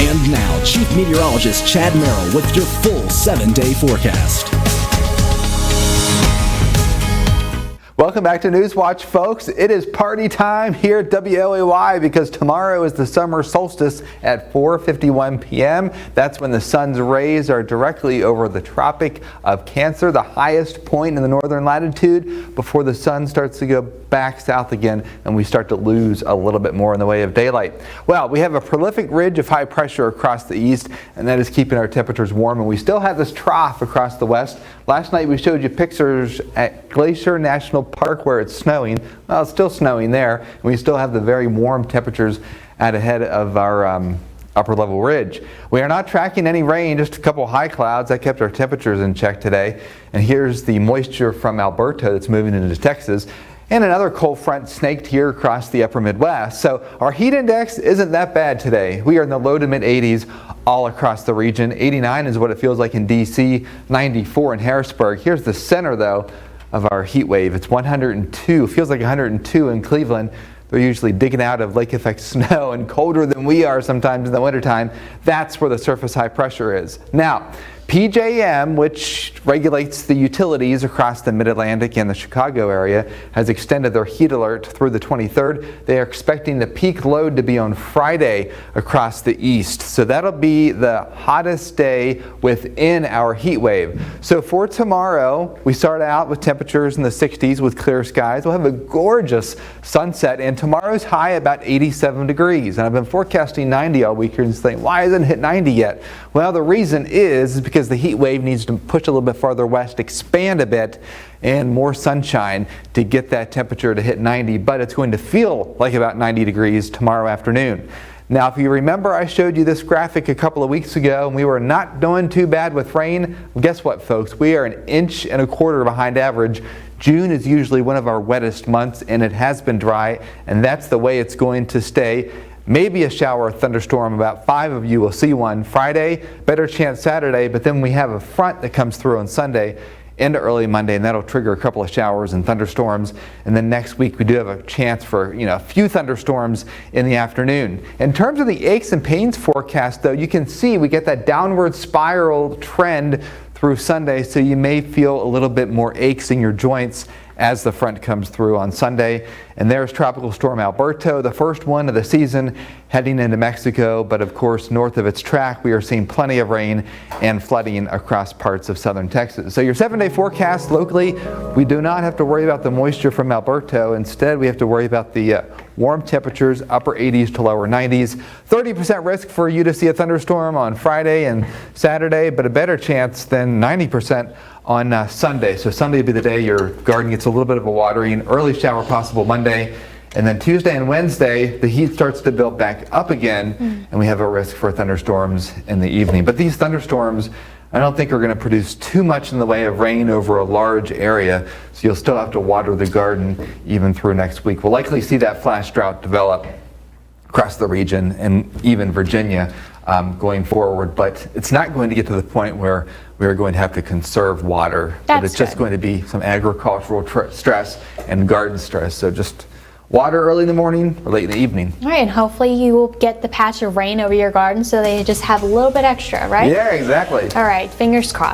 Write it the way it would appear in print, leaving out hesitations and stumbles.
And now, Chief Meteorologist Chad Merrill with your full 7-day forecast. Welcome back to Newswatch, folks. It is party time here at WLAY because tomorrow is the summer solstice at 4:51 p.m. That's when the sun's rays are directly over the Tropic of Cancer, the highest point in the northern latitude, before the sun starts to go back south again and we start to lose a little bit more in the way of daylight. Well, we have a prolific ridge of high pressure across the east, and that is keeping our temperatures warm, and we still have this trough across the west. Last night we showed you pictures at Glacier National Park where it's snowing. Well, it's still snowing there, and we still have the very warm temperatures out ahead of our upper level ridge. We are not tracking any rain, just a couple high clouds that kept our temperatures in check today. And here's the moisture from Alberta that's moving into Texas. And another cold front snaked here across the upper Midwest. So our heat index isn't that bad today. We are in the low to mid 80s all across the region. 89 is what it feels like in DC, 94 in Harrisburg. Here's the center though of our heat wave. It's 102, feels like 102 in Cleveland. They're usually digging out of lake effect snow and colder than we are sometimes in the wintertime. That's where the surface high pressure is. Now, PJM, which regulates the utilities across the Mid-Atlantic and the Chicago area, has extended their heat alert through the 23rd. They are expecting the peak load to be on Friday across the east. So that'll be the hottest day within our heat wave. So for tomorrow, we start out with temperatures in the 60s with clear skies. We'll have a gorgeous sunset, and tomorrow's high about 87 degrees. And I've been forecasting 90 all week here and saying, why hasn't it hit 90 yet? Well, the reason is because the heat wave needs to push a little bit farther west, expand a bit, and more sunshine to get that temperature to hit 90, but it's going to feel like about 90 degrees tomorrow afternoon. Now, if you remember, I showed you this graphic a couple of weeks ago, and we were not doing too bad with rain. Well, guess what, folks? We are 1.25 inches behind average. June is usually one of our wettest months, and it has been dry, and that's the way it's going to stay. Maybe a shower or thunderstorm, about 5 of you will see one Friday, better chance Saturday, but then we have a front that comes through on Sunday into early Monday, and that'll trigger a couple of showers and thunderstorms. And then next week we do have a chance for a few thunderstorms in the afternoon. In terms of the aches and pains forecast, though, you can see we get that downward spiral trend through Sunday, so you may feel a little bit more aches in your joints as the front comes through on Sunday. And there's Tropical Storm Alberto, the first one of the season, heading into Mexico. But of course, north of its track, we are seeing plenty of rain and flooding across parts of southern Texas. So your 7-day forecast locally, we do not have to worry about the moisture from Alberto. Instead, we have to worry about the warm temperatures, upper 80s to lower 90s. 30% risk for you to see a thunderstorm on Friday and Saturday, but a better chance than 90% on Sunday. So Sunday will be the day your garden gets a little bit of a watering, early shower possible Monday, and then Tuesday and Wednesday the heat starts to build back up again, and we have a risk for thunderstorms in the evening. But these thunderstorms, I don't think are going to produce too much in the way of rain over a large area, so you'll still have to water the garden even through next week. We'll likely see that flash drought develop across the region and even Virginia going forward, but it's not going to get to the point where we are going to have to conserve water. But it's just going to be some agricultural stress and garden stress. So just water early in the morning or late in the evening. All right, and hopefully you will get the patch of rain over your garden so they just have a little bit extra, right? Yeah, exactly. All right, fingers crossed.